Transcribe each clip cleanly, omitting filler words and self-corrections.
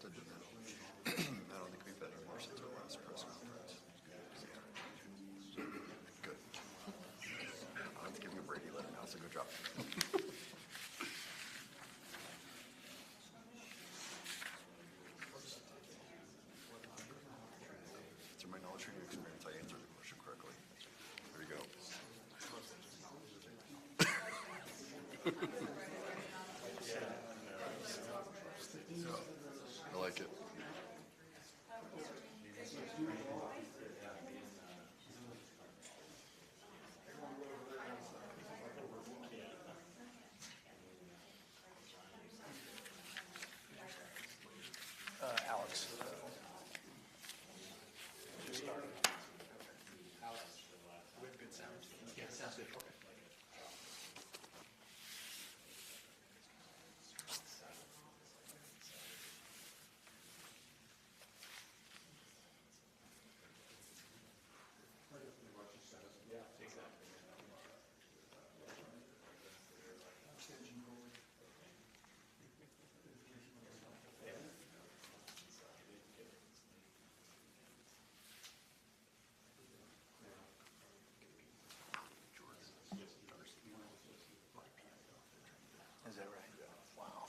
I don't think we've been anymore since our last press conference. Good. I have to give you a Brady letter now, so good job. Through my knowledge and experience, I answered the question correctly. There you go. I like it. Alex. We have good sound. Yeah, sounds good. Okay. Is that right? Wow.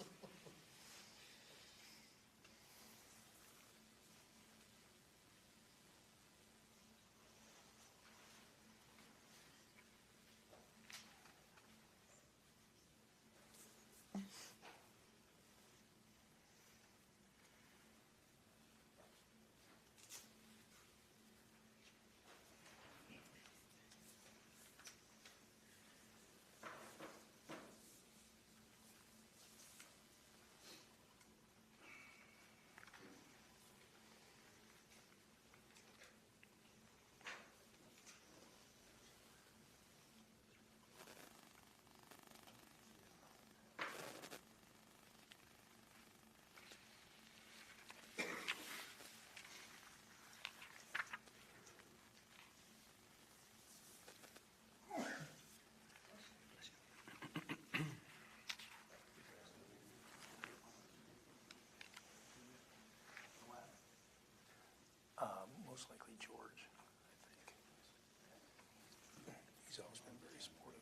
Most likely George, I think. He's always been very supportive.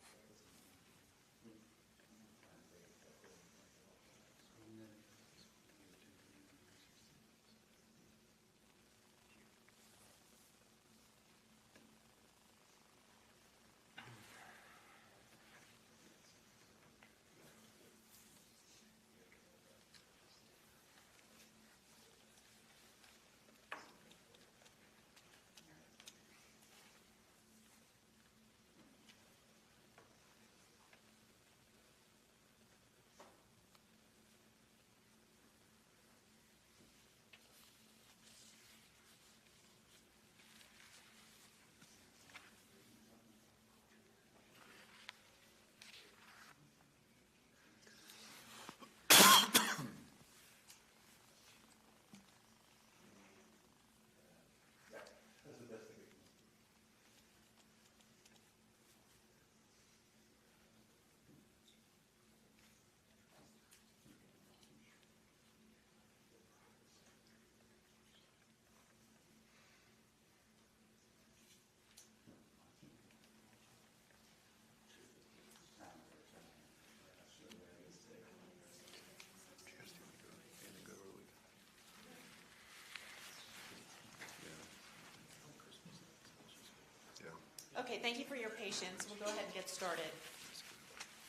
Okay, thank you for your patience. We'll go ahead and get started.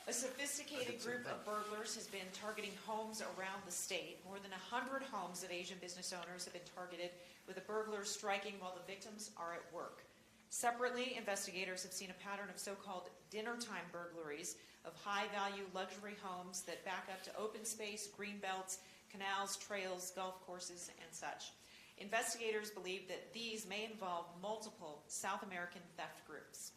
A sophisticated group of burglars has been targeting homes around the state. More than 100 homes of Asian business owners have been targeted, with the burglars striking while the victims are at work. Separately, investigators have seen a pattern of so-called dinner-time burglaries of high-value luxury homes that back up to open space, green belts, canals, trails, golf courses, and such. Investigators believe that these may involve multiple South American theft groups.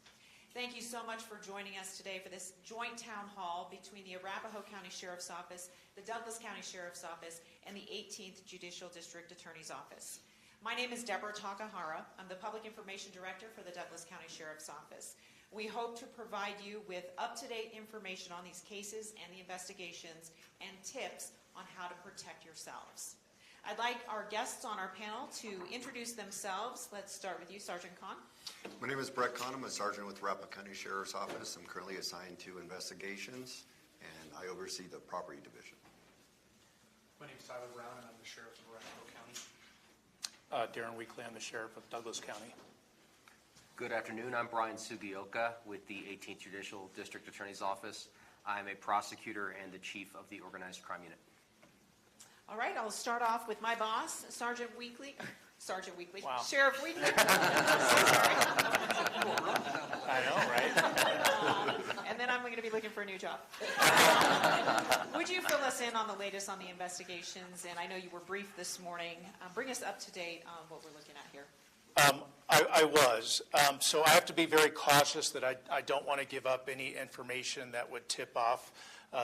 Thank you so much for joining us today for this joint town hall between the Arapahoe County Sheriff's Office, the Douglas County Sheriff's Office, and the 18th Judicial District Attorney's Office. My name is Deborah Takahara. I'm the Public Information Director for the Douglas County Sheriff's Office. We hope to provide you with up-to-date information on these cases and the investigations and tips on how to protect yourselves. I'd like our guests on our panel to introduce themselves. Let's start with you, Sergeant Kahn. My name is Brett Kahn. I'm a sergeant with Arapahoe County Sheriff's Office. I'm currently assigned to investigations, and I oversee the property division. My name's Tyler Brown, and I'm the sheriff of Arapahoe County. Darren Weekly, I'm the sheriff of Douglas County. Good afternoon. I'm Brian Sugioka with the 18th Judicial District Attorneys Office. I'm a prosecutor and the chief of the organized crime unit. All right, I'll start off with my boss, Sergeant Weekly. Wow. Sheriff Weekly. I know, right? And then I'm going to be looking for a new job. Would you fill us in on the latest on the investigations? And I know you were briefed this morning. Bring us up to date on what we're looking at here. I was. So I have to be very cautious that I don't want to give up any information that would tip off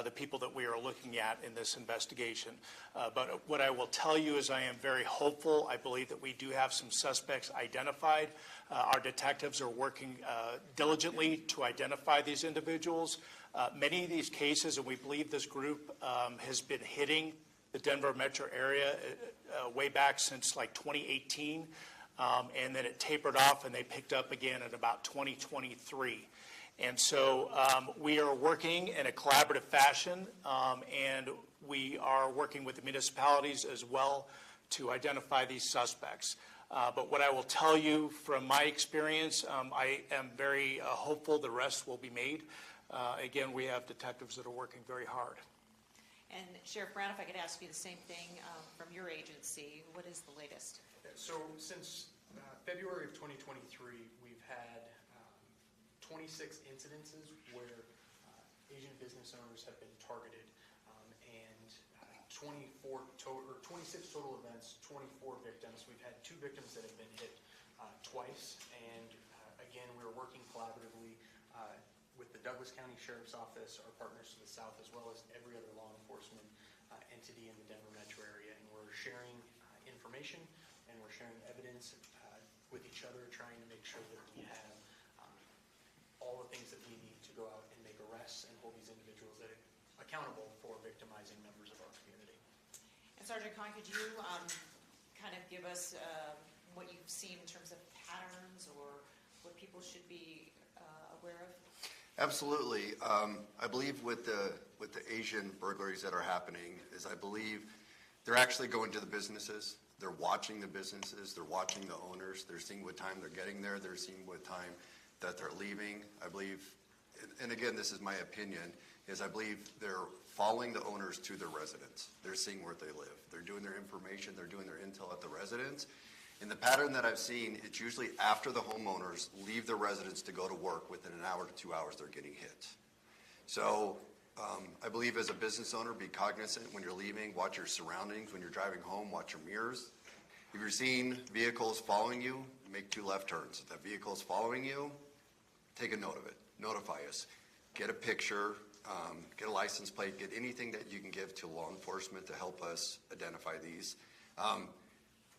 the people that we are looking at in this investigation. But what I will tell you is I am very hopeful. I believe that we do have some suspects identified. Our detectives are working diligently to identify these individuals. Many of these cases, and we believe this group has been hitting the Denver metro area way back since like 2018. And then it tapered off and they picked up again at about 2023. And so we are working in a collaborative fashion, and we are working with the municipalities as well to identify these suspects. But what I will tell you from my experience, I am very hopeful the rest will be made. Again, we have detectives that are working very hard. And Sheriff Brown, if I could ask you the same thing from your agency, what is the latest? So since February of 2023, we've had 26 incidences where Asian business owners have been targeted, and 26 total events, 24 victims. We've had 2 victims that have been hit twice, and again, we're working collaboratively with the Douglas County Sheriff's Office, our partners to the south, as well as every other law enforcement entity in the Denver metro area, and we're sharing information and we're sharing evidence with each other, trying to make sure that we have all the things that we need to go out and make arrests and hold these individuals that are accountable for victimizing members of our community. And Sergeant Kahn, could you kind of give us what you've seen in terms of patterns or what people should be aware of? Absolutely. I believe with the Asian burglaries that are happening is I believe they're actually going to the businesses. They're watching the businesses. They're watching the owners. They're seeing what time they're getting there. They're seeing what time that they're leaving. I believe, and again, this is my opinion, is I believe they're following the owners to their residence. They're seeing where they live. They're doing their information. They're doing their intel at the residence. And the pattern that I've seen, it's usually after the homeowners leave the residence to go to work, within an hour to 2 hours, they're getting hit. So I believe as a business owner, be cognizant when you're leaving, watch your surroundings. When you're driving home, watch your mirrors. If you're seeing vehicles following you, make 2 left turns. If that vehicle is following you, take a note of it. Notify us. Get a picture, get a license plate, get anything that you can give to law enforcement to help us identify these.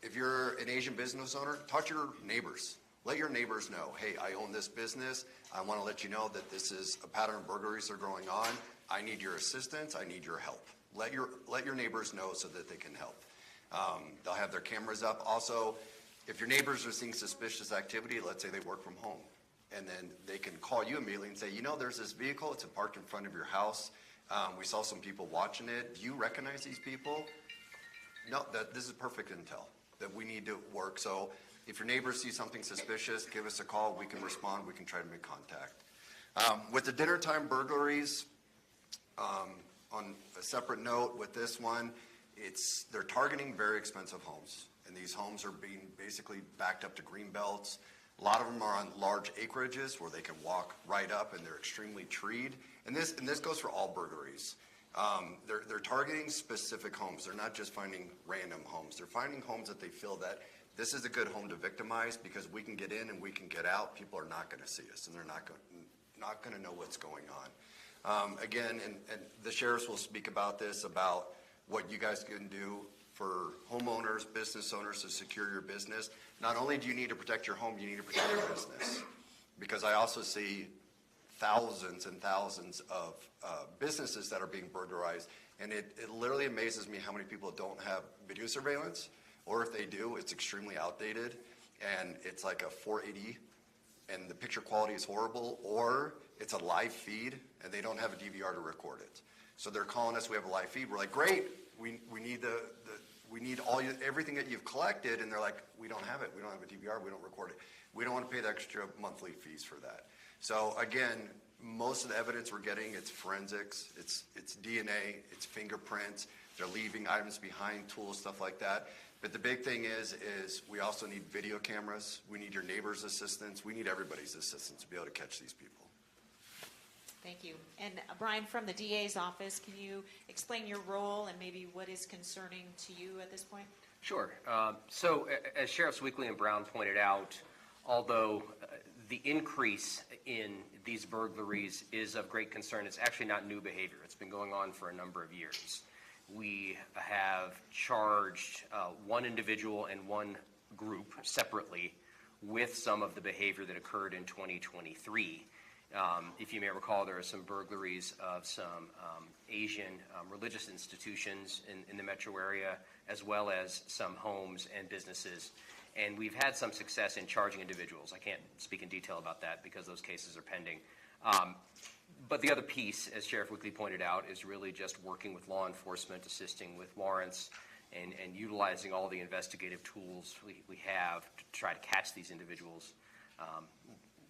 If you're an Asian business owner, talk to your neighbors. Let your neighbors know, hey, I own this business. I want to let you know that this is a pattern of burglaries that are going on. I need your assistance. I need your help. Let your neighbors know so that they can help. They'll have their cameras up. Also, if your neighbors are seeing suspicious activity, let's say they work from home, and then they can call you immediately and say, you know, there's this vehicle. It's parked in front of your house. We saw some people watching it. Do you recognize these people? No, this is perfect intel that we need to work. So if your neighbors see something suspicious, give us a call. We can respond. We can try to make contact. With the dinner time burglaries, on a separate note with this one, they're targeting very expensive homes. And these homes are being basically backed up to green belts. A lot of them are on large acreages where they can walk right up and they're extremely treed. And this goes for all burglaries. They're targeting specific homes. They're not just finding random homes. They're finding homes that they feel that this is a good home to victimize because we can get in and we can get out. People are not going to see us, and they're not going to know what's going on. Again, and the sheriffs will speak about this, about what you guys can do for homeowners, business owners to secure your business. Not only do you need to protect your home, you need to protect your business. Because I also see thousands and thousands of businesses that are being burglarized, And it literally amazes me how many people don't have video surveillance, or if they do, it's extremely outdated, and it's like a 480, and the picture quality is horrible, or it's a live feed, and they don't have a DVR to record it. So they're calling us, we have a live feed. We're like, great, we need we need everything that you've collected, and they're like, we don't have it. We don't have a DVR. We don't record it. We don't want to pay the extra monthly fees for that. So again, most of the evidence we're getting, it's forensics, it's DNA, it's fingerprints. They're leaving items behind, tools, stuff like that. But the big thing is we also need video cameras. We need your neighbor's assistance. We need everybody's assistance to be able to catch these people. Thank you. And Brian, from the DA's office, can you explain your role and maybe what is concerning to you at this point? Sure. So as Sheriffs Weekly and Brown pointed out, although the increase in these burglaries is of great concern, it's actually not new behavior. It's been going on for a number of years. We have charged one individual and one group separately with some of the behavior that occurred in 2023. If you may recall, there are some burglaries of some Asian religious institutions in the metro area, as well as some homes and businesses. And we've had some success in charging individuals. I can't speak in detail about that because those cases are pending. But the other piece, as Sheriff Weekly pointed out, is really just working with law enforcement, assisting with warrants, and utilizing all the investigative tools we have to try to catch these individuals.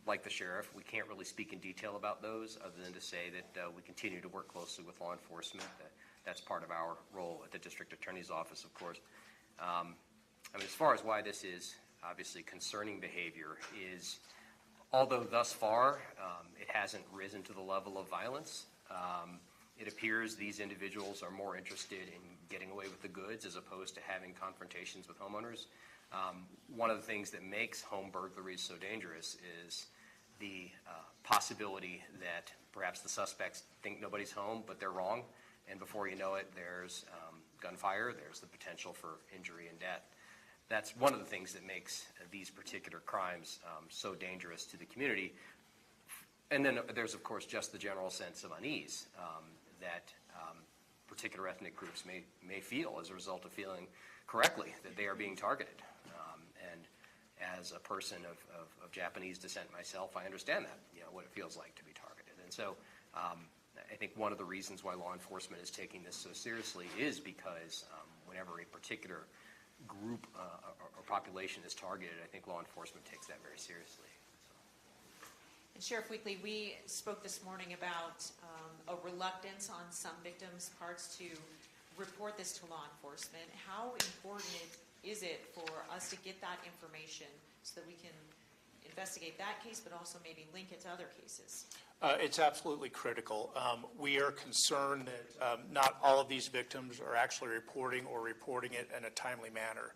Like the sheriff, we can't really speak in detail about those other than to say that we continue to work closely with law enforcement. That's part of our role at the District Attorney's Office, of course. I mean, as far as why this is obviously concerning behavior is, although thus far it hasn't risen to the level of violence, it appears these individuals are more interested in getting away with the goods as opposed to having confrontations with homeowners. One of the things that makes home burglaries so dangerous is the possibility that perhaps the suspects think nobody's home, but they're wrong, and before you know it, there's gunfire, there's the potential for injury and death. That's one of the things that makes these particular crimes so dangerous to the community. And then there's, of course, just the general sense of unease that particular ethnic groups may feel as a result of feeling correctly that they are being targeted. And as a person of Japanese descent myself, I understand that, what it feels like to be targeted. And so I think one of the reasons why law enforcement is taking this so seriously is because whenever a particular group or population is targeted, I think law enforcement takes that very seriously. And Sheriff Weekly, we spoke this morning about a reluctance on some victims' parts to report this to law enforcement. How important is it for us to get that information so that we can investigate that case, but also maybe link it to other cases? It's absolutely critical. We are concerned that not all of these victims are actually reporting it in a timely manner.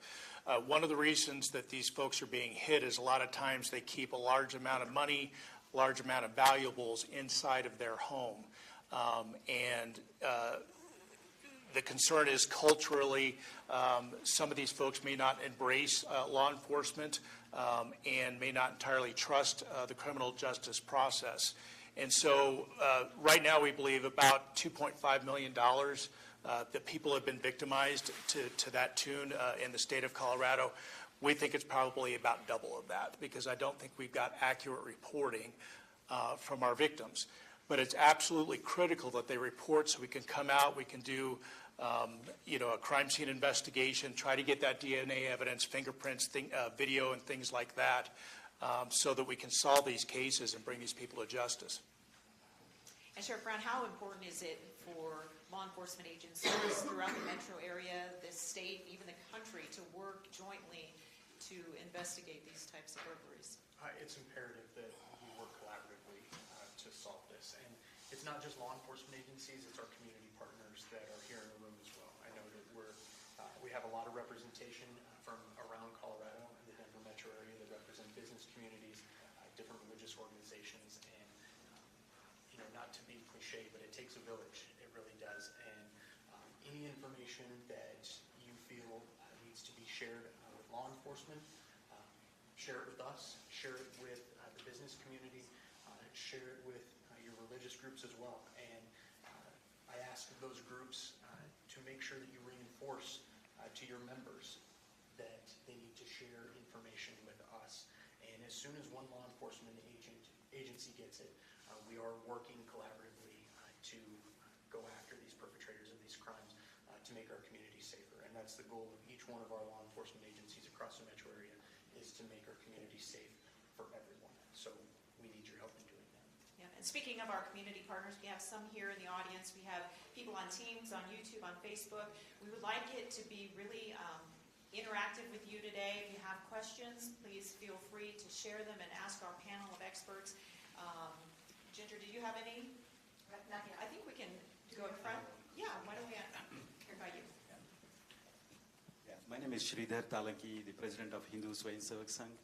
One of the reasons that these folks are being hit is a lot of times they keep a large amount of money, large amount of valuables inside of their home. The concern is culturally, some of these folks may not embrace law enforcement and may not entirely trust the criminal justice process. And so right now we believe about $2.5 million that people have been victimized to that tune in the state of Colorado. We think it's probably about double of that because I don't think we've got accurate reporting from our victims. But it's absolutely critical that they report so we can come out, we can do a crime scene investigation, try to get that DNA evidence, fingerprints, video, and things like that, so that we can solve these cases and bring these people to justice. And Sheriff Brown, how important is it for law enforcement agencies throughout the metro area, the state, even the country, to work jointly to investigate these types of burglaries? It's imperative that we work collaboratively to solve this. And it's not just law enforcement agencies, it's our community partners that are here in the room as well. I know that we have a lot of representation from around Colorado and the Denver metro area that represent business communities, different religious organizations, and not to be cliche, but it takes a village. It really does. And any information that you feel needs to be shared with law enforcement, share it with us, share it with the business community, share it with your religious groups as well. And I ask those groups make sure that you reinforce to your members that they need to share information with us. And as soon as one law enforcement agency gets it, we are working collaboratively to go after these perpetrators of these crimes to make our community safer. And that's the goal of each one of our law enforcement agencies across the metro area, is to make our community safe for everyone. So we need your help in doing that. Yeah, and speaking of our community partners, we have some here in the audience. We have people on Teams, on YouTube, on Facebook. We would like it to be really interactive with you today. If you have questions, please feel free to share them and ask our panel of experts. Ginger, do you have any? Nothing. I think we can go in front. Yeah, why don't we hear about you? Yeah, my name is Sridhar Talanki, the president of Hindu Swayan Sevak Sangh.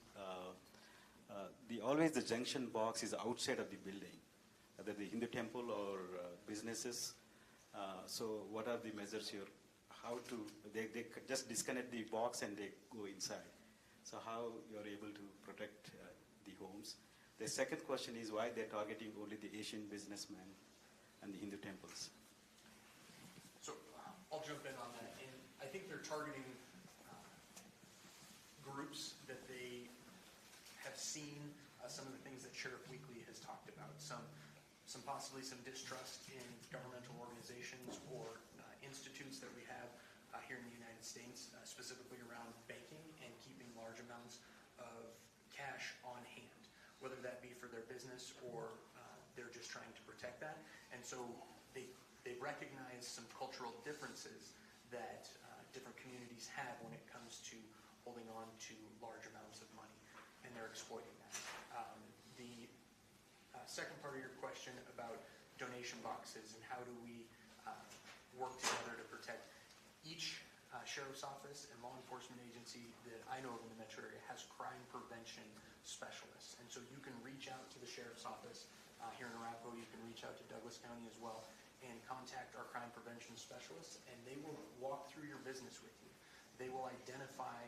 Always the junction box is outside of the building, whether the Hindu temple or businesses. So what are the measures here? They just disconnect the box and they go inside. So how you're able to protect the homes? The second question is why they're targeting only the Asian businessmen and the Hindu temples? So I'll jump in on that. And I think they're targeting groups that they have seen some of the things that Sheriff Weekly has talked about. Possibly some distrust in governmental organizations or institutes that we have here in the United States, specifically around banking and keeping large amounts of cash on hand, whether that be for their business or they're just trying to protect that. And so they recognize some cultural differences that different communities have when it comes to holding on to large amounts of money, and they're exploiting that. Second part of your question about donation boxes and how do we work together to protect. Each sheriff's office and law enforcement agency that I know of in the metro area has crime prevention specialists. And so you can reach out to the sheriff's office here in Arapahoe. You can reach out to Douglas County as well and contact our crime prevention specialists, and they will walk through your business with you. They will identify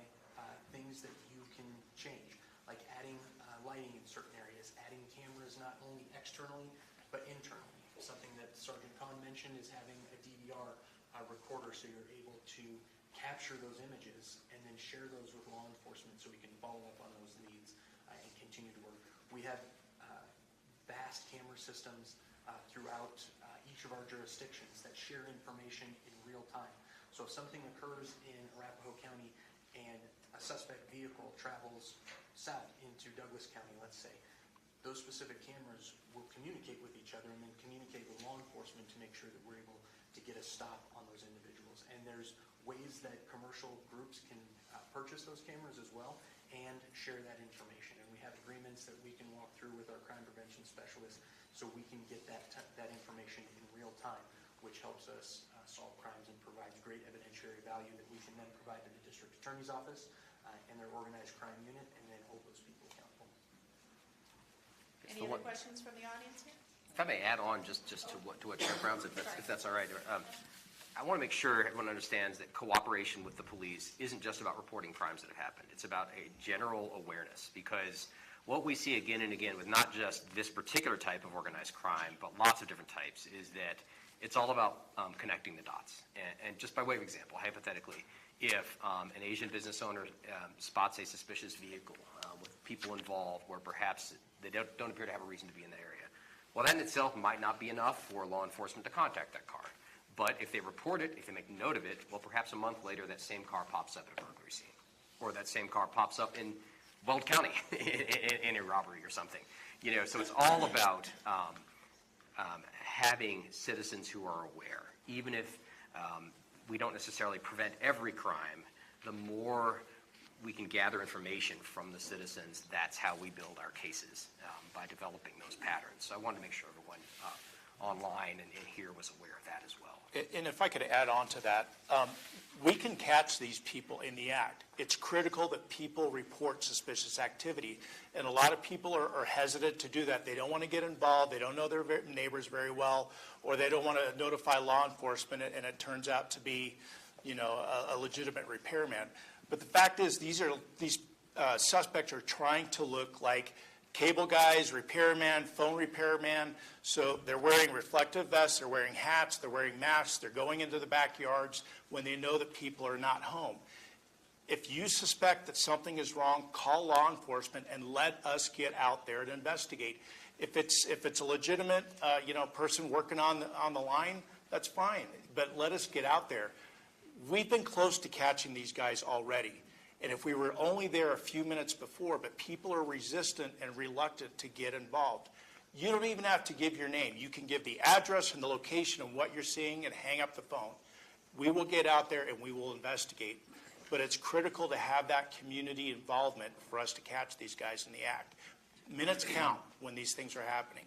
things that you can change, like adding lighting in certain areas, adding cameras not only externally but internally. Something that Sergeant Kahn mentioned is having a DVR recorder, so you're able to capture those images and then share those with law enforcement so we can follow up on those leads and continue to work. We have vast camera systems throughout each of our jurisdictions that share information in real time. So if something occurs in Arapahoe County and a suspect vehicle travels south into Douglas County, let's say, those specific cameras will communicate with each other and then communicate with law enforcement to make sure that we're able to get a stop on those individuals. And there's ways that commercial groups can purchase those cameras as well and share that information. And we have agreements that we can walk through with our crime prevention specialists so we can get that information in real time, which helps us solve crimes and provides great evidentiary value that we can then provide to the District Attorney's Office and their organized crime unit, and then hold those people accountable. Any other questions from the audience here? If I may add on just to what Sheriff Brown said, if that's all right. I want to make sure everyone understands that cooperation with the police isn't just about reporting crimes that have happened. It's about a general awareness, because what we see again and again with not just this particular type of organized crime, but lots of different types, is that it's all about connecting the dots. And just by way of example, hypothetically, if an Asian business owner spots a suspicious vehicle with people involved where perhaps they don't appear to have a reason to be in the area, well, that in itself might not be enough for law enforcement to contact that car. But if they report it, if they make note of it, well, perhaps a month later that same car pops up at a burglary scene, or that same car pops up in Weld County in a robbery or something. So it's all about having citizens who are aware. Even if we don't necessarily prevent every crime, the more we can gather information from the citizens, that's how we build our cases, by developing those patterns. So I wanted to make sure everyone online and here was aware of that as well. And if I could add on to that, we can catch these people in the act. It's critical that people report suspicious activity, and a lot of people are hesitant to do that. They don't want to get involved, they don't know their neighbors very well, or they don't want to notify law enforcement, and it turns out to be, a legitimate repairman. But the fact is, these suspects are trying to look like cable guys, repairman, phone repairman. So they're wearing reflective vests, they're wearing hats, they're wearing masks, they're going into the backyards when they know that people are not home. If you suspect that something is wrong, call law enforcement and let us get out there to investigate. If it's a legitimate person working on the line, that's fine. But let us get out there. We've been close to catching these guys already. And if we were only there a few minutes before, but people are resistant and reluctant to get involved. You don't even have to give your name. You can give the address and the location of what you're seeing and hang up the phone. We will get out there and we will investigate. But it's critical to have that community involvement for us to catch these guys in the act. Minutes count when these things are happening.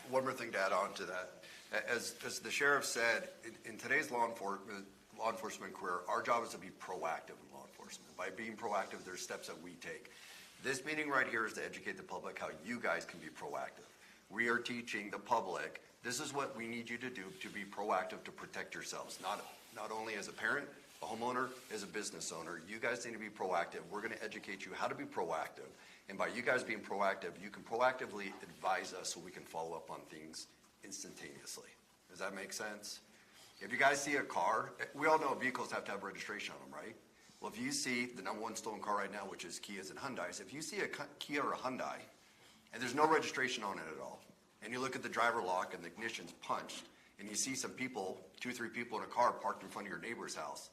One more thing to add on to that. As the sheriff said, in today's law enforcement career, our job is to be proactive in law enforcement. By being proactive, there's steps that we take. This meeting right here is to educate the public how you guys can be proactive. We are teaching the public, this is what we need you to do to be proactive to protect yourselves, not only as a parent, a homeowner, as a business owner. You guys need to be proactive. We're going to educate you how to be proactive. And by you guys being proactive, you can proactively advise us so we can follow up on things instantaneously. Does that make sense? If you guys see a car, we all know vehicles have to have registration on them, right? Well, if you see the number one stolen car right now, which is Kias and Hyundais, if you see a Kia or a Hyundai and there's no registration on it at all, and you look at the driver lock and the ignition's punched, and you see some people, 2 or 3 people in a car parked in front of your neighbor's house,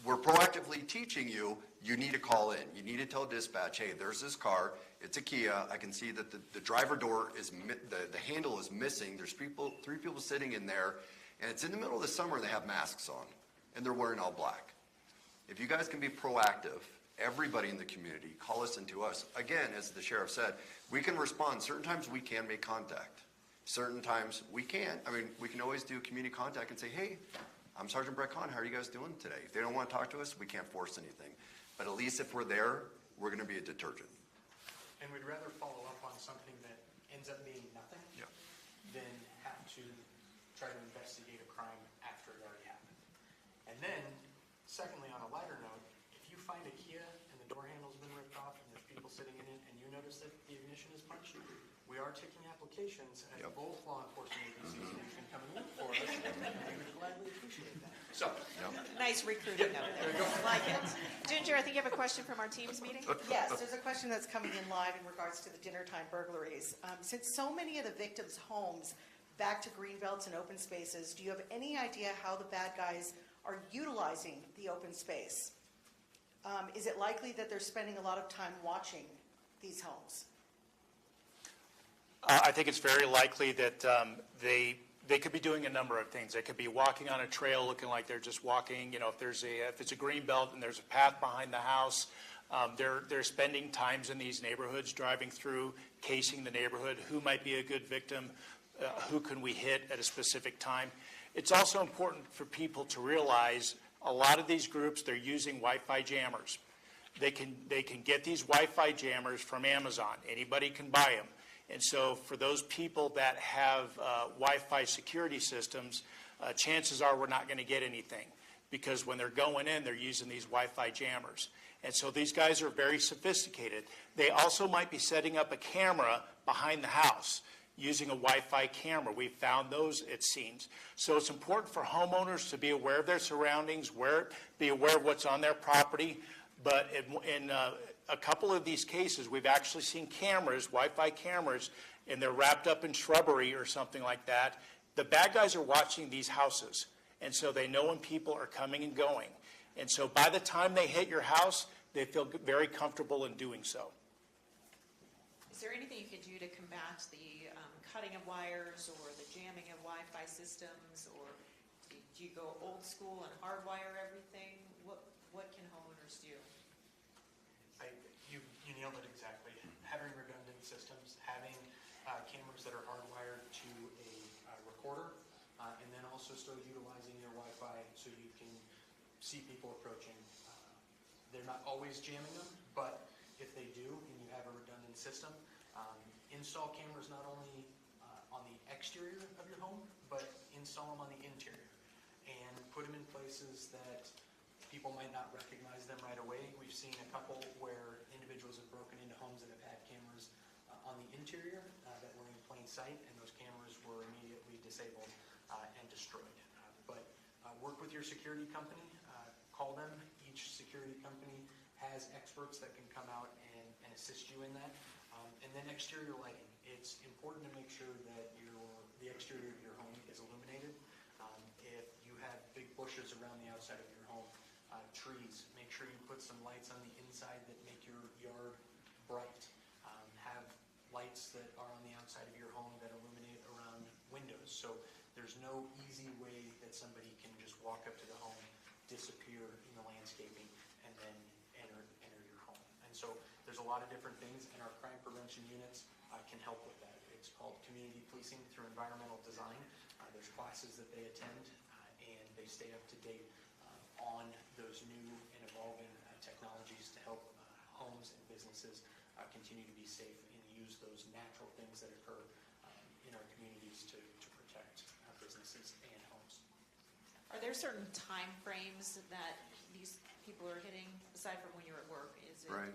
we're proactively teaching you, you need to call in. You need to tell dispatch, hey, there's this car, it's a Kia, I can see that the driver door is, the handle is missing, there's 3 people sitting in there, and it's in the middle of the summer and they have masks on, and they're wearing all black. If you guys can be proactive, everybody in the community, call us into us. Again, as the sheriff said, we can respond. Certain times we can make contact. Certain times we can't. I mean, we can always do community contact and say, hey, I'm Sergeant Brett Kahn, how are you guys doing today? If they don't want to talk to us, we can't force anything. But at least if we're there, we're going to be a detergent. And we'd rather follow up on something that ends up being nothing than have to try to investigate a crime after it already happened. And then, secondly, on a lighter note, if you find a Kia and the door handle's been ripped off and there's people sitting in it and you notice that the ignition is punched, we are taking applications at both law enforcement agencies and you can come and look for us. We would gladly appreciate that. So, Nice recruiting over there. Like it. Ginger, I think you have a question from our team's meeting? Yes, there's a question that's coming in live in regards to the dinner time burglaries. Since so many of the victims' homes back to greenbelts and open spaces, do you have any idea how the bad guys are utilizing the open space? Is it likely that they're spending a lot of time watching these homes? I think it's very likely that they could be doing a number of things. They could be walking on a trail looking like they're just walking. You know, if it's a green belt and there's a path behind the house, they're spending times in these neighborhoods, driving through, casing the neighborhood. Who might be a good victim? Who can we hit at a specific time? It's also important for people to realize a lot of these groups, they're using Wi-Fi jammers. They can get these Wi-Fi jammers from Amazon. Anybody can buy them. And so for those people that have Wi-Fi security systems, chances are we're not going to get anything because when they're going in, they're using these Wi-Fi jammers. And so these guys are very sophisticated. They also might be setting up a camera behind the house using a Wi-Fi camera. We've found those, it seems. So it's important for homeowners to be aware of their surroundings, be aware of what's on their property. But in a couple of these cases, we've actually seen cameras, Wi-Fi cameras, and they're wrapped up in shrubbery or something like that. The bad guys are watching these houses, and so they know when people are coming and going. And so by the time they hit your house, they feel very comfortable in doing so. Is there anything you can do to combat the cutting of wires or the jamming of Wi-Fi systems, or do you go old school and hardwire everything? What can homeowners do? You nailed it exactly. Having redundant systems, having cameras that are hardwired to a recorder, and then also still utilizing your Wi-Fi so you can see people approaching. They're not always jamming them, but if they do and you have a redundant system, install cameras not only on the exterior of your home, but install them on the interior and put them in places that people might not recognize them right away. We've seen a couple where individuals individuals have broken into homes that have had cameras on the interior that were in plain sight, and those cameras were immediately disabled and destroyed. But work with your security company, call them. Each security company has experts that can come out and assist you in that. And then exterior lighting. It's important to make sure that the exterior of your home is illuminated. If you have big bushes around the outside of your home, trees, make sure you put some lights on the inside that make your yard bright. Have lights that are on the outside of your home that illuminate around windows. So there's no easy way that somebody can just walk up to the home, disappear in the landscaping, and then enter your home. And so there's a lot of different things, and our crime prevention units can help with that. It's called community policing through environmental design. There's classes that they attend, and they stay up to date on those new and evolving technologies to help homes and businesses continue to be safe and use those natural things that occur in our communities to protect businesses and homes. Are there certain time frames that these people are hitting, aside from when you're at work? Is it, Right.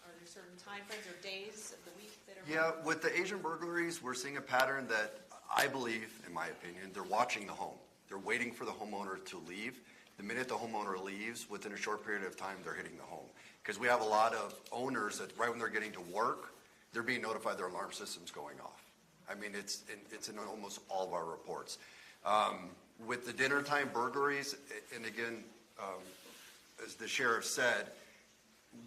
Are there certain time frames or days of the week that are? Yeah, with the Asian burglaries, we're seeing a pattern that I believe, in my opinion, they're watching the home. They're waiting for the homeowner to leave. The minute the homeowner leaves, within a short period of time, they're hitting the home. Because we have a lot of owners that right when they're getting to work, they're being notified their alarm system's going off. I mean, it's in almost all of our reports. With the dinner time burglaries, and again, as the sheriff said,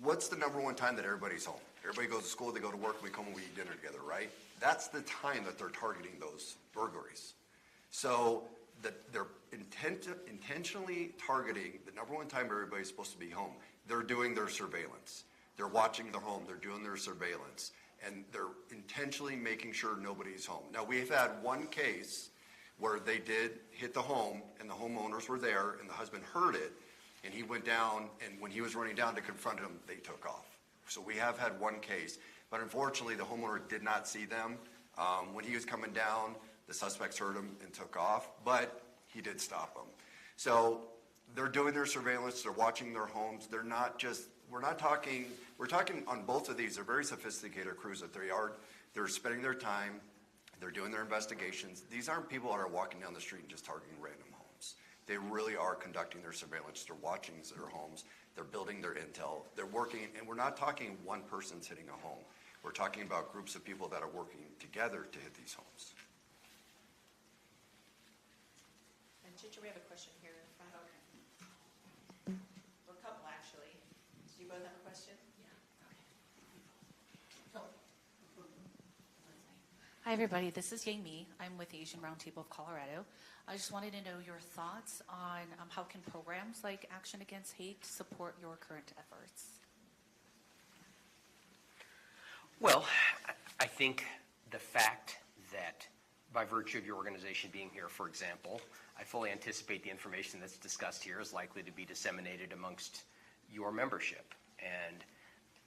what's the number one time that everybody's home? Everybody goes to school, they go to work, we come and we eat dinner together, right? That's the time that they're targeting those burglaries. So they're intentionally targeting the number one time everybody's supposed to be home. They're doing their surveillance. They're watching their home. They're doing their surveillance. And they're intentionally making sure nobody's home. Now, we've had one case where they did hit the home, and the homeowners were there, and the husband heard it, and he went down, and when he was running down to confront him, they took off. So we have had one case, but unfortunately, the homeowner did not see them. When he was coming down, the suspects heard him and took off, but he did stop them. So they're doing their surveillance, they're watching their homes, they're not just, we're talking on both of these, they're very sophisticated crews that they're spending their time, they're doing their investigations. These aren't people that are walking down the street and just targeting random homes. They really are conducting their surveillance, they're watching their homes, they're building their intel, they're working, and we're not talking one person's hitting a home. We're talking about groups of people that are working together to hit these homes. And Ginger, we have a question here in front. Okay. Or a couple, actually. Do you both have a question? Yeah. Okay. Hi, everybody. This is Yang Mi. I'm with the Asian Roundtable of Colorado. I just wanted to know your thoughts on how can programs like Action Against Hate support your current efforts? Well, I think the fact that by virtue of your organization being here, for example, I fully anticipate the information that's discussed here is likely to be disseminated amongst your membership. And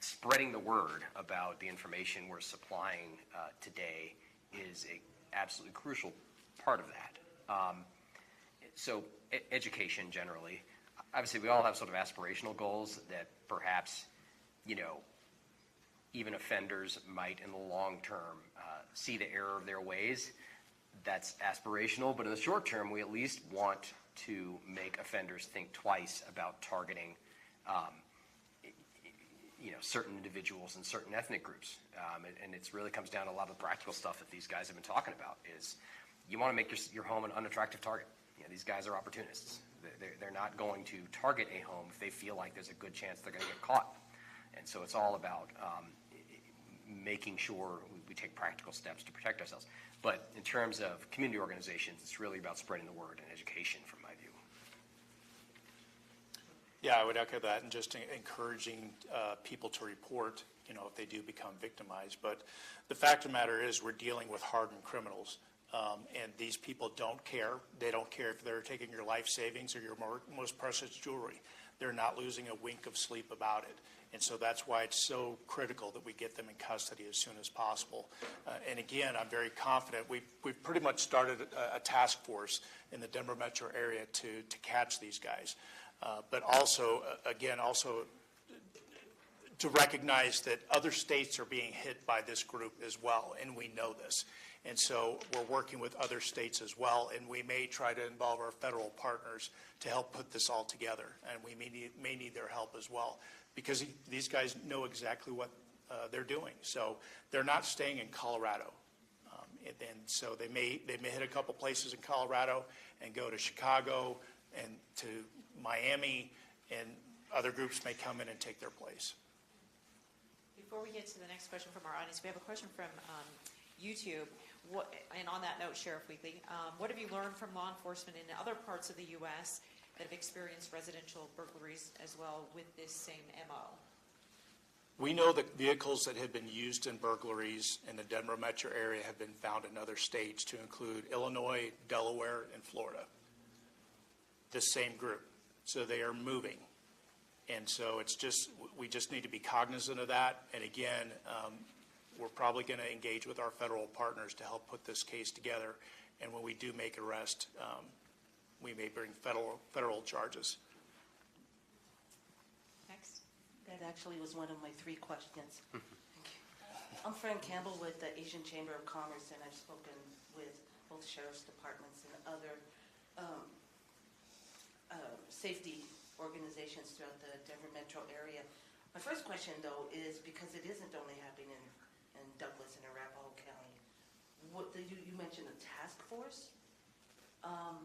spreading the word about the information we're supplying today is an absolutely crucial part of that. So education generally. Obviously, we all have sort of aspirational goals that perhaps, even offenders might in the long term see the error of their ways. That's aspirational, but in the short term, we at least want to make offenders think twice about targeting certain individuals and certain ethnic groups. And it really comes down to a lot of the practical stuff that these guys have been talking about is you want to make your home an unattractive target. These guys are opportunists. They're not going to target a home if they feel like there's a good chance they're going to get caught. And so it's all about making sure we take practical steps to protect ourselves. But in terms of community organizations, it's really about spreading the word and education from my view. Yeah, I would echo that and just encouraging people to report, if they do become victimized. But the fact of the matter is we're dealing with hardened criminals. And these people don't care. They don't care if they're taking your life savings or your most precious jewelry. They're not losing a wink of sleep about it. And so that's why it's so critical that we get them in custody as soon as possible. And again, I'm very confident. We've pretty much started a task force in the Denver metro area to catch these guys. But also, again, to recognize that other states are being hit by this group as well, and we know this. And so we're working with other states as well, and we may try to involve our federal partners to help put this all together, and we may need their help as well, because these guys know exactly what they're doing. So they're not staying in Colorado. And so they may hit a couple places in Colorado and go to Chicago and to Miami, and other groups may come in and take their place. Before we get to the next question from our audience, we have a question from YouTube. And on that note, Sheriff Weekly, what have you learned from law enforcement in other parts of the U.S. that have experienced residential burglaries as well with this same MO? We know that vehicles that have been used in burglaries in the Denver metro area have been found in other states, to include Illinois, Delaware, and Florida. The same group. So they are moving. And so we just need to be cognizant of that. And again, we're probably going to engage with our federal partners to help put this case together. And when we do make an arrest, we may bring federal charges. Next. That actually was one of my 3 questions. Thank you. I'm Fran Campbell with the Asian Chamber of Commerce, and I've spoken with both sheriff's departments and other safety organizations throughout the Denver metro area. My first question, though, is because it isn't only happening in Douglas and Arapahoe County. You mentioned a task force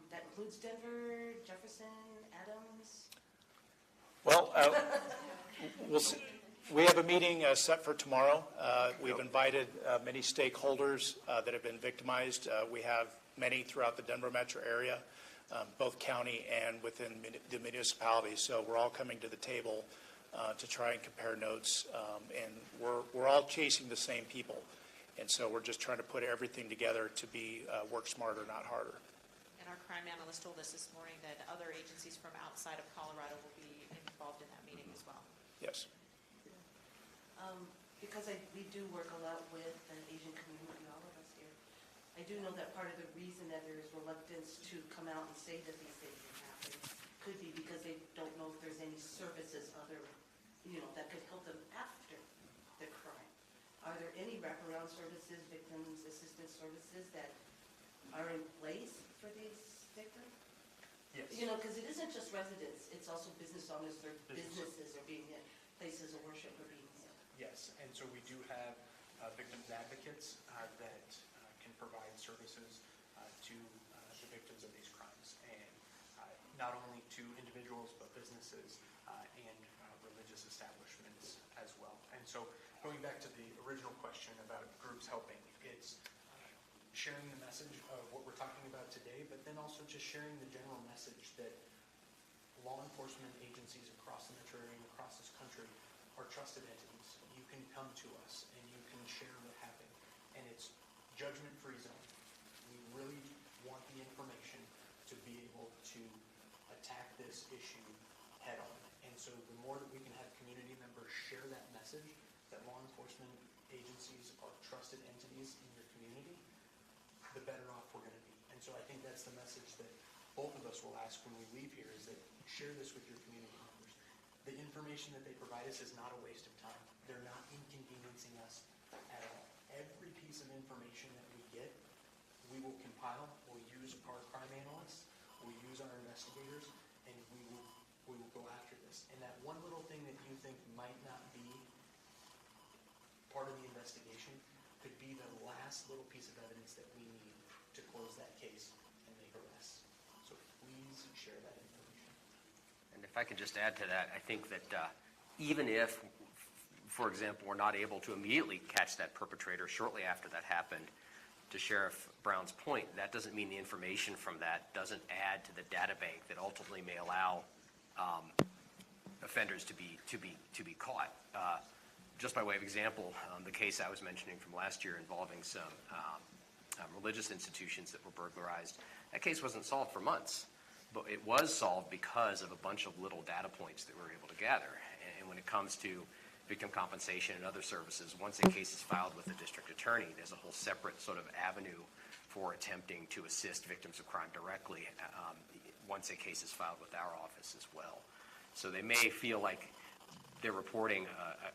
that includes Denver, Jefferson, Adams. Well, we'll see. We have a meeting set for tomorrow. We've invited many stakeholders that have been victimized. We have many throughout the Denver metro area, both county and within the municipalities. So we're all coming to the table to try and compare notes. And we're all chasing the same people. And so we're just trying to put everything together to be work smarter, not harder. And our crime analyst told us this morning that other agencies from outside of Colorado will be involved in that meeting as well. Yes. Because we do work a lot with the Asian community, all of us here. I do know that part of the reason that there is reluctance to come out and say that these things are happening could be because they don't know if there's any services that could help them after the crime. Are there any wraparound services, victims assistance services that are in place for these victims? Yes. Because it isn't just residents, it's also business owners, their businesses are being hit, places of worship are being hit. Yes, and so we do have victims advocates that can provide services to the victims of these crimes, and not only to individuals but businesses and religious establishments as well. And so going back to the original question about groups helping, it's sharing the message of what we're talking about today, but then also just sharing the general message that law enforcement agencies across the metro area and across this country are trusted entities. You can come to us and you can share what happened, and it's judgment-free zone. We really want the information to be able to attack this issue head-on. And so the more that we can have community members share that message, that law enforcement agencies are trusted entities in your community, the better off we're going to be. And so I think that's the message that both of us will ask when we leave here, is that share this with your community members. The information that they provide us is not a waste of time. They're not inconveniencing us at all. Every piece of information that we get, we will compile, we'll use our crime analysts, we'll use our investigators, and we will go after this. And that one little thing that you think might not be part of the investigation could be the last little piece of evidence that we need to close that case and make arrests. So please share that information. And if I could just add to that, I think that even if, for example, we're not able to immediately catch that perpetrator shortly after that happened, to Sheriff Brown's point, that doesn't mean the information from that doesn't add to the data bank that ultimately may allow offenders to be caught. Just by way of example, the case I was mentioning from last year involving some religious institutions that were burglarized, that case wasn't solved for months, but it was solved because of a bunch of little data points that we were able to gather. And when it comes to victim compensation and other services, once a case is filed with the district attorney, there's a whole separate sort of avenue for attempting to assist victims of crime directly once a case is filed with our office as well. So they may feel like they're reporting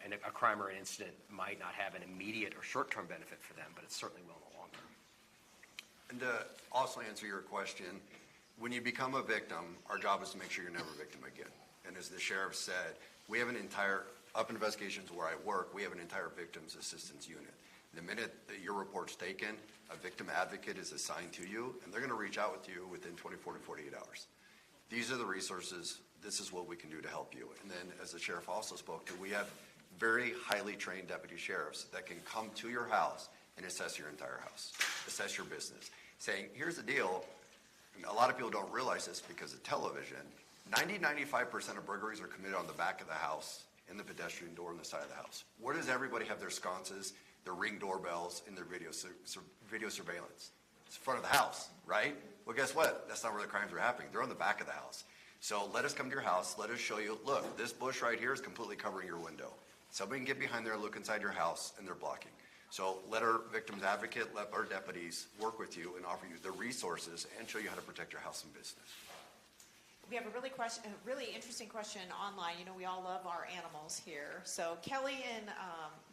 a crime or an incident might not have an immediate or short-term benefit for them, but it certainly will in the long term. And to also answer your question, when you become a victim, our job is to make sure you're never a victim again. And as the sheriff said, we have an entire, up investigations where I work, we have an entire victims assistance unit. The minute that your report's taken, a victim advocate is assigned to you, and they're going to reach out with you within 24 to 48 hours. These are the resources. This is what we can do to help you. And then, as the sheriff also spoke to, we have very highly trained deputy sheriffs that can come to your house and assess your entire house, assess your business, saying, here's the deal. And a lot of people don't realize this because of television. 95% of burglaries are committed on the back of the house, in the pedestrian door on the side of the house. Where does everybody have their sconces, their Ring doorbells, and their video surveillance? It's the front of the house, right? Well, guess what? That's not where the crimes are happening. They're on the back of the house. So let us come to your house. Let us show you, look, this bush right here is completely covering your window. Somebody can get behind there, look inside your house, and they're blocking. So let our victims advocate, let our deputies work with you and offer you the resources and show you how to protect your house and business. We have a really interesting question online. You know, we all love our animals here. So Kelly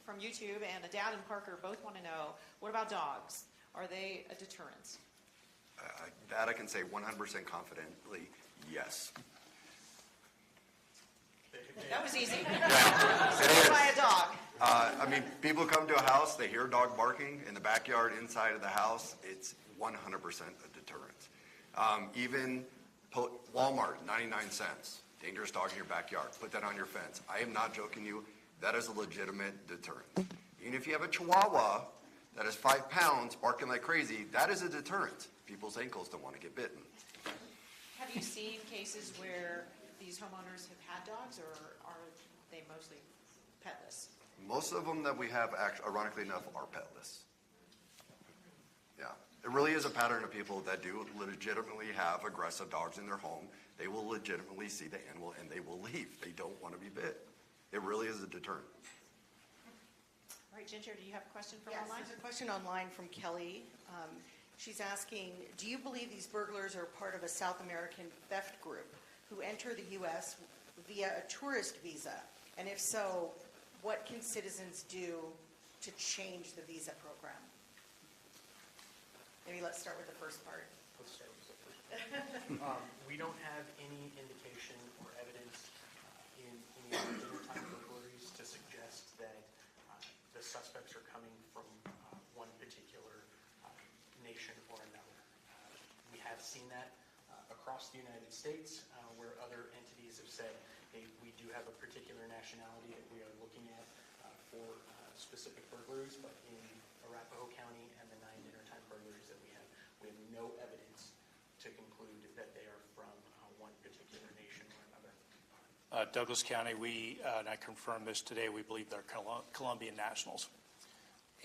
from YouTube and Dad and Parker both want to know, what about dogs? Are they a deterrent? That I can say 100% confidently, yes. That was easy. So buy a dog. I mean, people come to a house, they hear a dog barking in the backyard, inside of the house. It's 100% a deterrent. Even Walmart, 99 cents. Dangerous dog in your backyard. Put that on your fence. I am not joking you. That is a legitimate deterrent. Even if you have a Chihuahua that is 5 pounds barking like crazy, that is a deterrent. People's ankles don't want to get bitten. Have you seen cases where these homeowners have had dogs, or are they mostly petless? Most of them that we have, ironically enough, are petless. Yeah. It really is a pattern of people that do legitimately have aggressive dogs in their home. They will legitimately see the animal and they will leave. They don't want to be bit. It really is a deterrent. All right, Ginger, do you have a question from Yes, online? there's a question online from Kelly. She's asking, do you believe these burglars are part of a South American theft group who enter the U.S. via a tourist visa? And if so, what can citizens do to change the visa program? Maybe let's start with the first part. Let's start with the first part. We don't have any indication or evidence in any of the dinnertime burglaries to suggest that the suspects are coming from one particular nation or another. We have seen that across the United States where other entities have said, hey, we do have a particular nationality that we are looking at for specific burglaries, but in Arapahoe County and the 9 dinnertime burglaries that we have no evidence to conclude that they are from one particular nation or another. Douglas County, and I confirmed this today, we believe they're Colombian nationals.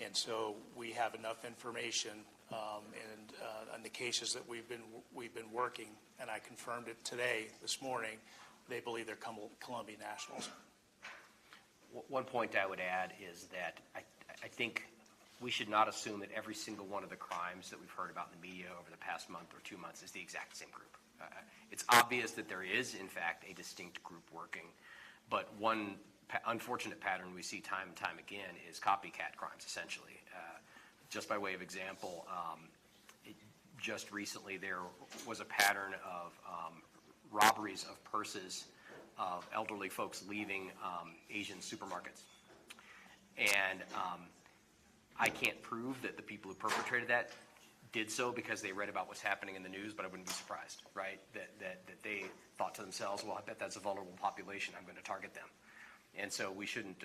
And so we have enough information on the cases that we've been working, and I confirmed it today, this morning, they believe they're Colombian nationals. One point I would add is that I think we should not assume that every single one of the crimes that we've heard about in the media over the past month or 2 months is the exact same group. It's obvious that there is, in fact, a distinct group working, but one unfortunate pattern we see time and time again is copycat crimes, essentially. Just by way of example, just recently there was a pattern of robberies of purses of elderly folks leaving Asian supermarkets. And I can't prove that the people who perpetrated that did so because they read about what's happening in the news, but I wouldn't be surprised, right? That they thought to themselves, well, I bet that's a vulnerable population, I'm going to target them. And so we shouldn't,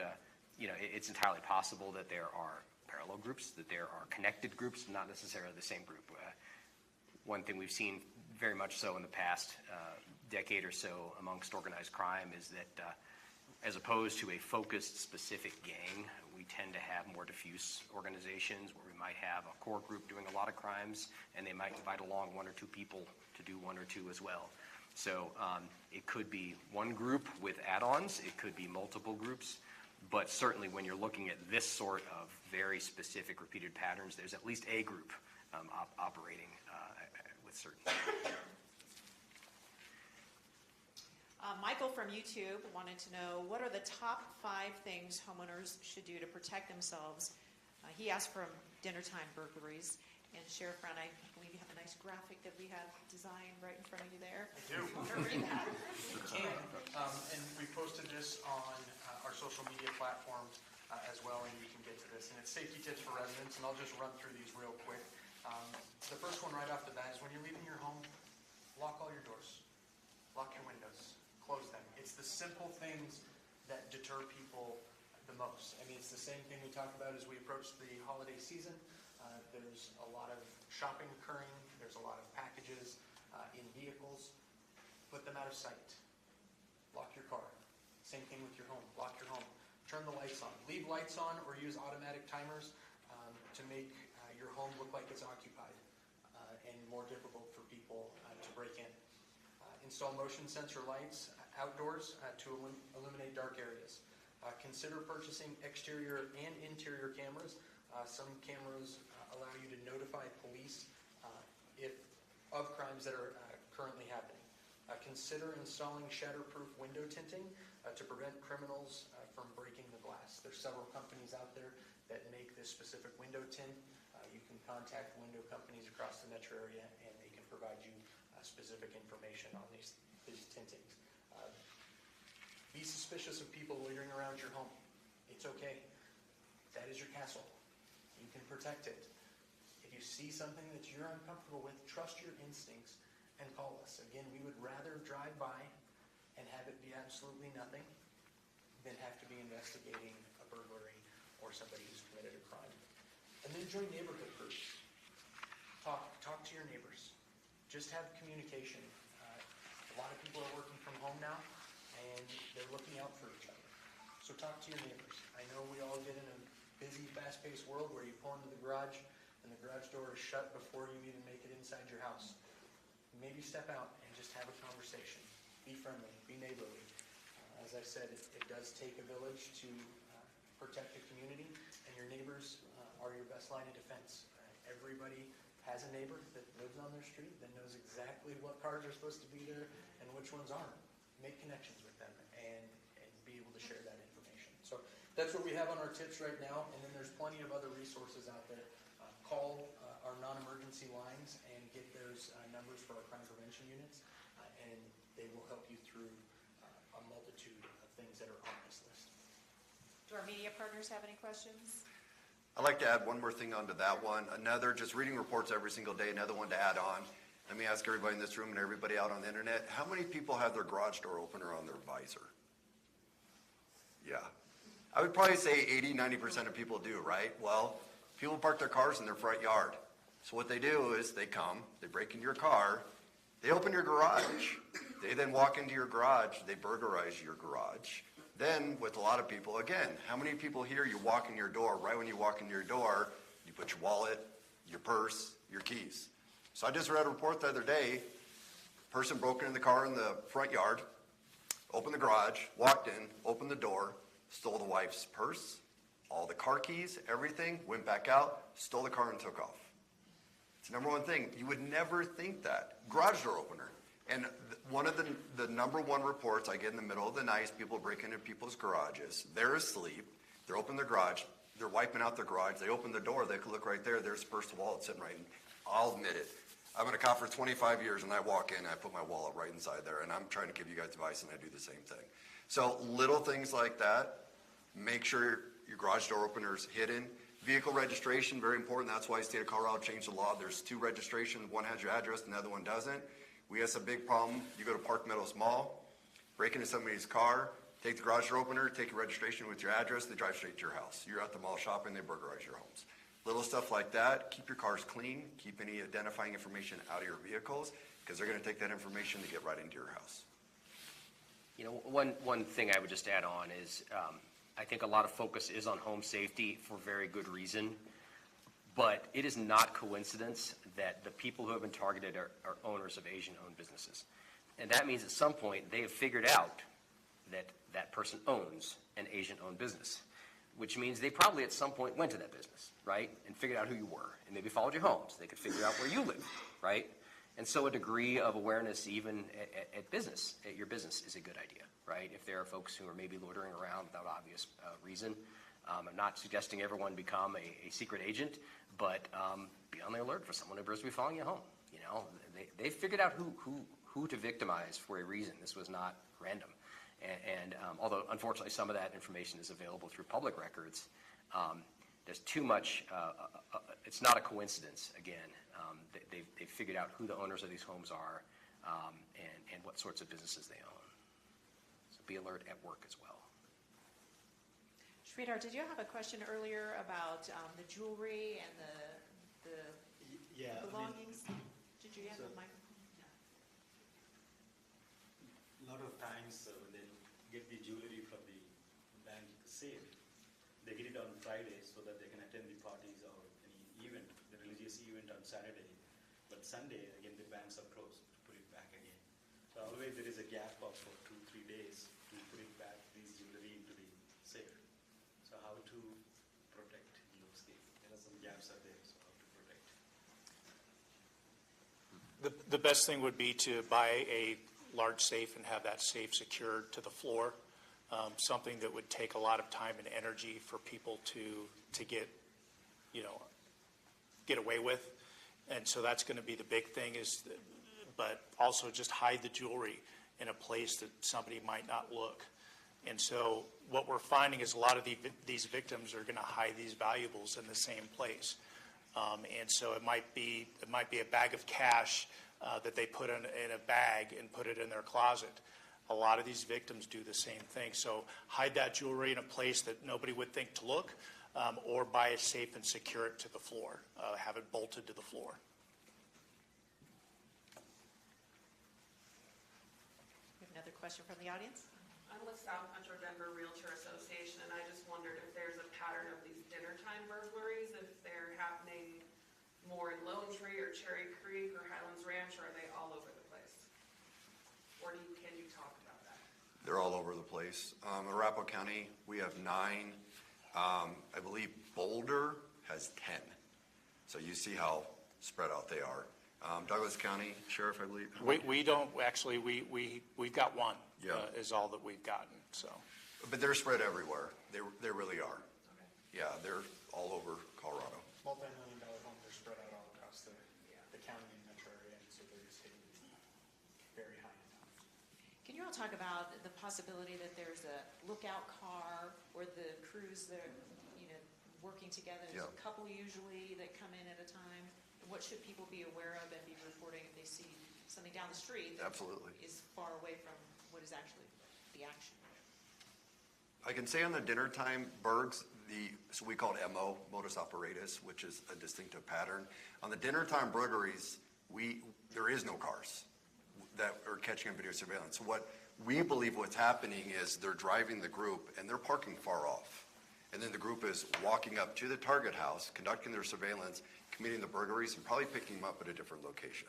it's entirely possible that there are parallel groups, that there are connected groups, not necessarily the same group. One thing we've seen very much so in the past decade or so amongst organized crime is that as opposed to a focused specific gang, we tend to have more diffuse organizations where we might have a core group doing a lot of crimes, and they might invite along 1 or 2 people to do 1 or 2 as well. So it could be one group with add-ons, it could be multiple groups, but certainly when you're looking at this sort of very specific repeated patterns, there's at least a group operating with certain. Michael from YouTube wanted to know, what are the top 5 things homeowners should do to protect themselves? He asked from dinner time burglaries. And Sheriff Brown, I believe you have a nice graphic that we have designed right in front of you there. I do. Want to read that? And we posted this on our social media platforms as well, and you can get to this. And it's safety tips for residents, and I'll just run through these real quick. The first one right off the bat is when you're leaving your home, lock all your doors, lock your windows, close them. It's the simple things that deter people the most. I mean, it's the same thing we talk about as we approach the holiday season. There's a lot of shopping occurring. There's a lot of packages in vehicles. Put them out of sight. Lock your car. Same thing with your home. Lock your home. Turn the lights on. Leave lights on or use automatic timers to make your home look like it's occupied and more difficult for people to break in. Install motion sensor lights outdoors to illuminate dark areas. Consider purchasing exterior and interior cameras. Some cameras allow you to notify police of crimes that are currently happening. Consider installing shatterproof window tinting to prevent criminals from breaking the glass. There's several companies out there that make this specific window tint. You can contact window companies across the metro area, and they can provide you specific information on these tintings. Be suspicious of people loitering around your home. It's okay. That is your castle. You can protect it. If you see something that you're uncomfortable with, trust your instincts and call us. Again, we would rather drive by and have it be absolutely nothing than have to be investigating a burglary or somebody who's committed a crime. And then join neighborhood groups. Talk to your neighbors. Just have communication. A lot of people are working from home now, and they're looking out for each other. So talk to your neighbors. I know we all get in a busy, fast-paced world where you pull into the garage and the garage door is shut before you even make it inside your house. Maybe step out and just have a conversation. Be friendly. Be neighborly. As I said, it does take a village to protect the community, and your neighbors are your best line of defense. Everybody has a neighbor that lives on their street that knows exactly what cars are supposed to be there and which ones aren't. Make connections with them and be able to share that information. So that's what we have on our tips right now, and then there's plenty of other resources out there. Call our non-emergency lines and get those numbers for our crime prevention units, and they will help you through a multitude of things that are on this list. Do our media partners have any questions? I'd like to add one more thing onto that one. Another, just reading reports every single day, another one to add on. Let me ask everybody in this room and everybody out on the internet, how many people have their garage door opener on their visor? Yeah. I would probably say 80-90% of people do, right? Well, people park their cars in their front yard. So what they do is they come, they break into your car, they open your garage. They then walk into your garage, they burglarize your garage. Then, with a lot of people, again, how many people here, you walk in your door, right when you walk in your door, you put your wallet, your purse, your keys. So I just read a report the other day, person broke into the car in the front yard, opened the garage, walked in, opened the door, stole the wife's purse, all the car keys, everything, went back out, stole the car and took off. It's the number one thing. You would never think that. Garage door opener. And one of the number one reports I get in the middle of the night is people break into people's garages. They're asleep. They're opening their garage. They're wiping out their garage. They open the door. They can look right there. There's purse and wallet sitting right in. I'll admit it. I've been a cop for 25 years, and I walk in, and I put my wallet right inside there, and I'm trying to give you guys advice, and I do the same thing. So little things like that. Make sure your garage door opener is hidden. Vehicle registration, very important. That's why the state of Colorado changed the law. There's two registrations. One has your address, and the other one doesn't. We have some big problem. You go to Park Meadows Mall, break into somebody's car, take the garage door opener, take your registration with your address, they drive straight to your house. You're at the mall shopping, they burglarize your homes. Little stuff like that. Keep your cars clean. Keep any identifying information out of your vehicles, because they're going to take that information to get right into your house. You know, one thing I would just add on is I think a lot of focus is on home safety for very good reason. But it is not coincidence that the people who have been targeted are owners of Asian-owned businesses. And that means at some point they have figured out that that person owns an Asian-owned business, which means they probably at some point went to that business, right, and figured out who you were, and maybe followed you home so they could figure out where you live, right? And so a degree of awareness even at your business is a good idea, right? If there are folks who are maybe loitering around without obvious reason. I'm not suggesting everyone become a secret agent, but be on the alert for someone who appears to be following you home. You know, they figured out who to victimize for a reason. This was not random. And although unfortunately some of that information is available through public records, there's too much, it's not a coincidence, again. They've figured out who the owners of these homes are and what sorts of businesses they own. So be alert at work as well. Sridhar, did you have a question earlier about the jewelry and the belongings? Did you have a microphone? A lot of times when they get the jewelry from the bank sale, they get it on Friday so that they can attend the parties or any event, the religious event on Saturday. But Sunday, again, the banks are closed to put it back again. So always there is a gap of 2-3 days to put it back, these jewelry into the safe. So how to protect those things? There are some gaps are there, so how to protect? The best thing would be to buy a large safe and have that safe secured to the floor. Something that would take a lot of time and energy for people to get, get away with. And so that's going to be the big thing but also just hide the jewelry in a place that somebody might not look. And so what we're finding is a lot of these victims are going to hide these valuables in the same place. And so it might be a bag of cash that they put in a bag and put it in their closet. A lot of these victims do the same thing. So hide that jewelry in a place that nobody would think to look, or buy a safe and secure it to the floor, have it bolted to the floor. We have another question from the audience. I'm with South Metro Denver Realtor Association, and I just wondered if there's a pattern of these dinner time burglaries, if they're happening more in Lone Tree or Cherry Creek or Highlands Ranch, or are they all over the place? Or can you talk about that? They're all over the place. Arapahoe County, we have 9. I believe Boulder has 10. So you see how spread out they are. Douglas County Sheriff, I believe. We don't actually. We've got one. Yeah. Is all that we've gotten. So. But they're spread everywhere. They really are. Okay. Yeah, they're all over Colorado. Multi-million-dollar homes are spread out all across the county and metro area, and so they're just hitting very high end. Can you all talk about the possibility that there's a lookout car or the crews that are, working together? There's a couple usually that come in at a time. What should people be aware of and be reporting if they see something down the street that Absolutely. is far away from what is actually the action? I can say on the dinner time burgs, so we call it MO, modus operatus, which is a distinctive pattern. On the dinner time burglaries, there is no cars that are catching on video surveillance. So what we believe what's happening is they're driving the group and they're parking far off. And then the group is walking up to the target house, conducting their surveillance, committing the burglaries, and probably picking them up at a different location.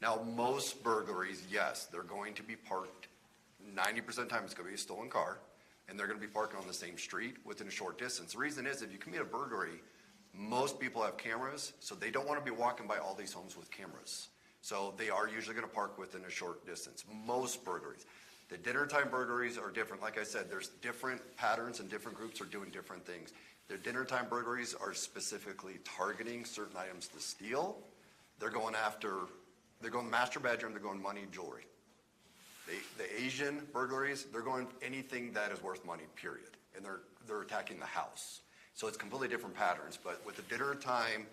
Now, most burglaries, yes, they're going to be parked, 90% of the time it's going to be a stolen car, and they're going to be parking on the same street within a short distance. The reason is if you commit a burglary, most people have cameras, so they don't want to be walking by all these homes with cameras. So they are usually going to park within a short distance, most burglaries. The dinner time burglaries are different. Like I said, there's different patterns and different groups are doing different things. The dinner time burglaries are specifically targeting certain items to steal. They're going master bedroom, they're going money, jewelry. The Asian burglaries, they're going anything that is worth money, period. And they're attacking the house. So it's completely different patterns. But with the dinner time,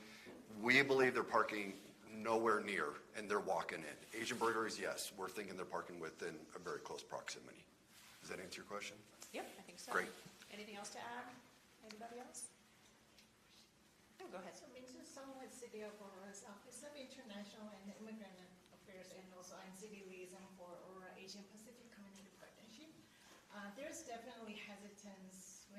we believe they're parking nowhere near, and they're walking in. Asian burglaries, yes, we're thinking they're parking within a very close proximity. Does that answer your question? Yep, I think so. Great. Anything else to add? Anybody else? No, go ahead. So Minju Song with City of Aurora's Office of International and Immigrant Affairs, and also I'm City Liaison for Aurora Asian Pacific Community Partnership. There's definitely hesitance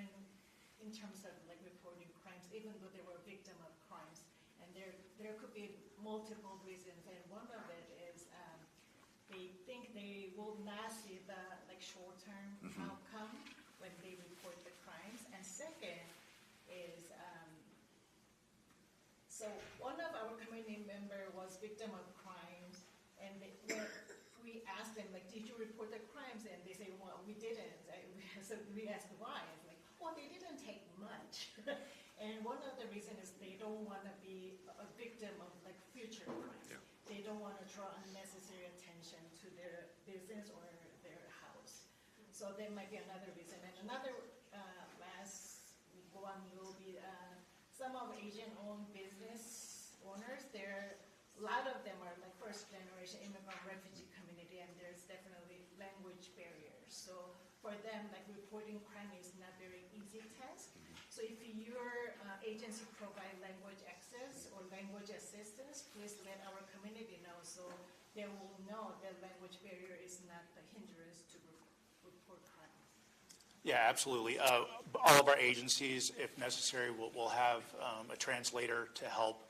in terms of reporting crimes, even though they were victim of crimes. And there could be multiple reasons, and one of it is they think they will not see the short-term outcome when they report the crimes. And second is, so one of our community member was victim of crimes them, like, did you report the crimes? And they say, well, we didn't. So we ask why. It's like, well, they didn't take much. And one of the reasons is they don't want to be a victim of like future crimes. Yeah. They don't want to draw unnecessary attention to their business or their house. So there might be another reason. And another last one will be some of Asian-owned business owners. A lot of them are like first-generation immigrant refugee community, and there's definitely language barriers. So for them, like reporting crime is not very easy task. So if your agency provide language access or language assistance, please let our community know so they will know that language barrier is not the hindrance to report crime. Yeah, absolutely. All of our agencies, if necessary, will have a translator to help.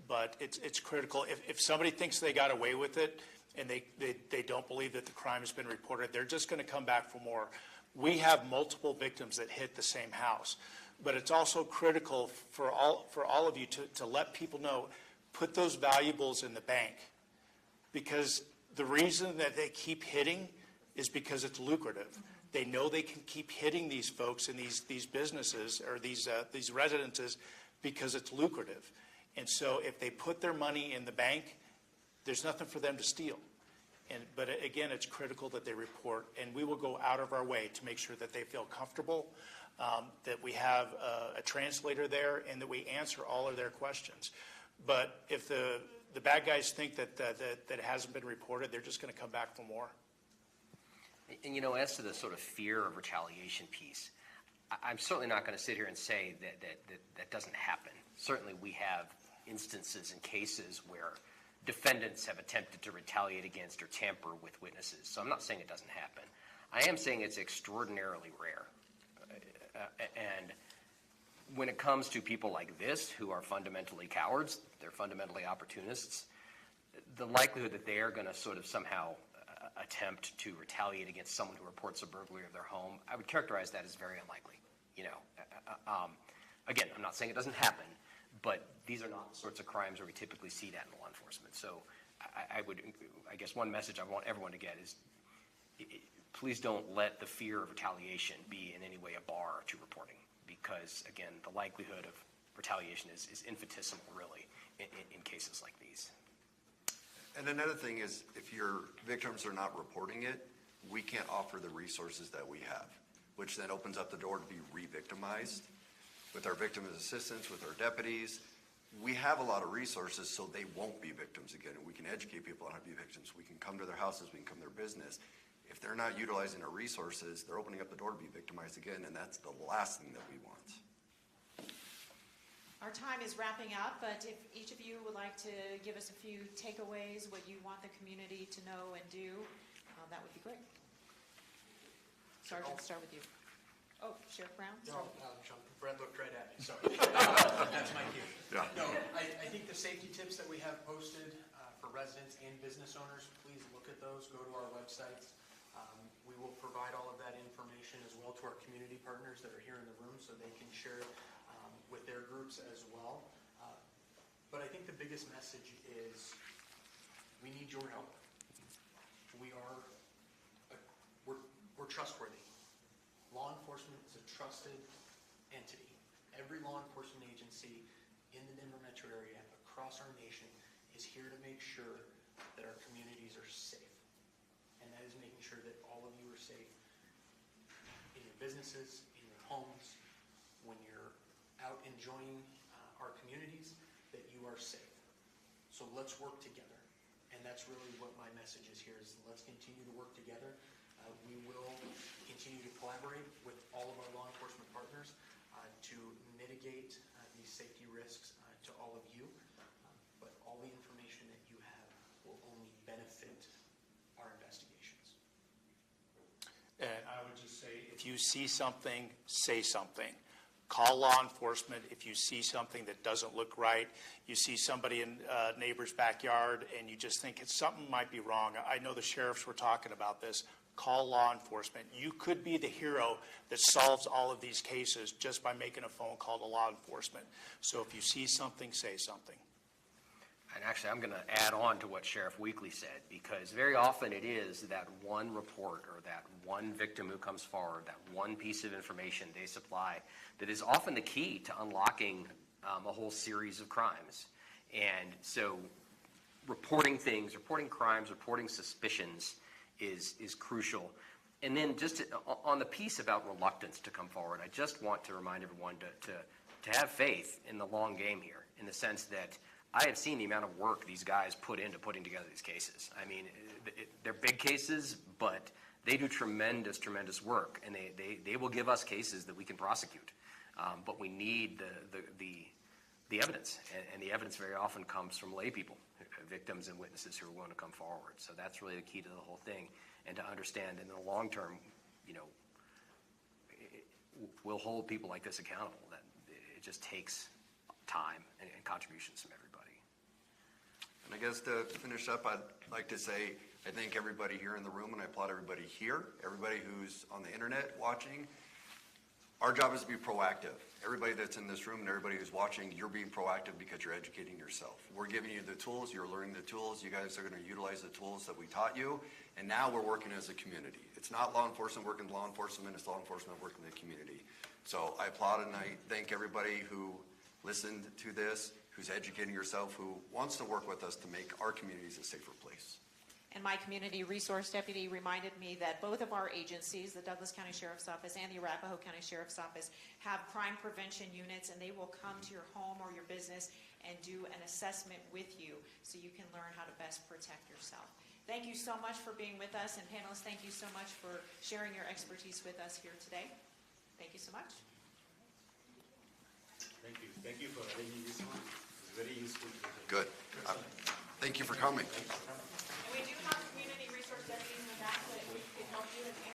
But it's critical. If somebody thinks they got away with it and they don't believe that the crime has been reported, they're just going to come back for more. We have multiple victims that hit the same house. But it's also critical for all of you to let people know, put those valuables in the bank. Because the reason that they keep hitting is because it's lucrative. They know they can keep hitting these folks in these businesses or these residences because it's lucrative. And so if they put their money in the bank, there's nothing for them to steal. But again, it's critical that they report, and we will go out of our way to make sure that they feel comfortable, that we have a translator there, and that we answer all of their questions. But if the bad guys think that it hasn't been reported, they're just going to come back for more. And you know, as to the sort of fear of retaliation piece, I'm certainly not going to sit here and say that doesn't happen. Certainly we have instances and cases where defendants have attempted to retaliate against or tamper with witnesses. So I'm not saying it doesn't happen. I am saying it's extraordinarily rare. And when it comes to people like this, who are fundamentally cowards, they're fundamentally opportunists, the likelihood that they are going to sort of somehow attempt to retaliate against someone who reports a burglary of their home, I would characterize that as very unlikely. You know, again, I'm not saying it doesn't happen, but these are not the sorts of crimes where we typically see that in law enforcement. So I guess one message I want everyone to get is, please don't let the fear of retaliation be in any way a bar to reporting, because again, the likelihood of retaliation is infinitesimal, really, in cases like these. And another thing is, if your victims are not reporting it, we can't offer the resources that we have, which then opens up the door to be re-victimized. With our victim assistants, with our deputies, we have a lot of resources so they won't be victims again. And we can educate people on how to be victims. We can come to their houses, we can come to their business. If they're not utilizing our resources, they're opening up the door to be victimized again, and that's the last thing that we want. Our time is wrapping up, but if each of you would like to give us a few takeaways, what you want the community to know and do, that would be great. Sergeant, start with you. Oh, Sheriff Brown? No, Brett looked right at me, sorry. That's my cue. Yeah. No, I think the safety tips that we have posted for residents and business owners, please look at those, go to our websites. We will provide all of that information as well to our community partners that are here in the room so they can share it with their groups as well. But I think the biggest message is we need your help. We're trustworthy. Law enforcement is a trusted entity. Every law enforcement agency in the Denver metro area across our nation is here to make sure that our communities are safe. And that is making sure that all of you are safe in your businesses, in your homes, when you're out enjoying our communities, that you are safe. So let's work together. And that's really what my message is here, is let's continue to work together. We will continue to collaborate with all of our law enforcement partners to mitigate these safety risks to all of you. But all the information that you have will only benefit our investigations. And I would just say, if you see something, say something. Call law enforcement if you see something that doesn't look right. You see somebody in a neighbor's backyard and you just think something might be wrong. I know the sheriffs were talking about this. Call law enforcement. You could be the hero that solves all of these cases just by making a phone call to law enforcement. So if you see something, say something. And actually, I'm going to add on to what Sheriff Weekly said, because very often it is that one report or that one victim who comes forward, that one piece of information they supply, that is often the key to unlocking a whole series of crimes. And so reporting things, reporting crimes, reporting suspicions is crucial. And then just on the piece about reluctance to come forward, I just want to remind everyone to have faith in the long game here, in the sense that I have seen the amount of work these guys put into putting together these cases. I mean, they're big cases, but they do tremendous, tremendous work, and they will give us cases that we can prosecute. But we need the evidence, and the evidence very often comes from lay people, victims and witnesses who are willing to come forward. So that's really the key to the whole thing, and to understand in the long term, we'll hold people like this accountable. That it just takes time and contributions from everybody. And I guess to finish up, I'd like to say I thank everybody here in the room, and I applaud everybody here, everybody who's on the internet watching. Our job is to be proactive. Everybody that's in this room and everybody who's watching, you're being proactive because you're educating yourself. We're giving you the tools, you're learning the tools, you guys are going to utilize the tools that we taught you, and now we're working as a community. It's not law enforcement working with law enforcement, it's law enforcement working in the community. So I applaud and I thank everybody who listened to this, who's educating yourself, who wants to work with us to make our communities a safer place. And my community resource deputy reminded me that both of our agencies, the Douglas County Sheriff's Office and the Arapahoe County Sheriff's Office, have crime prevention units, and they will come to your home or your business and do an assessment with you so you can learn how to best protect yourself. Thank you so much for being with us, and panelists, thank you so much for sharing your expertise with us here today. Thank you so much. Thank you. Thank you for arranging this one. It's very useful. Good. Thank you for coming.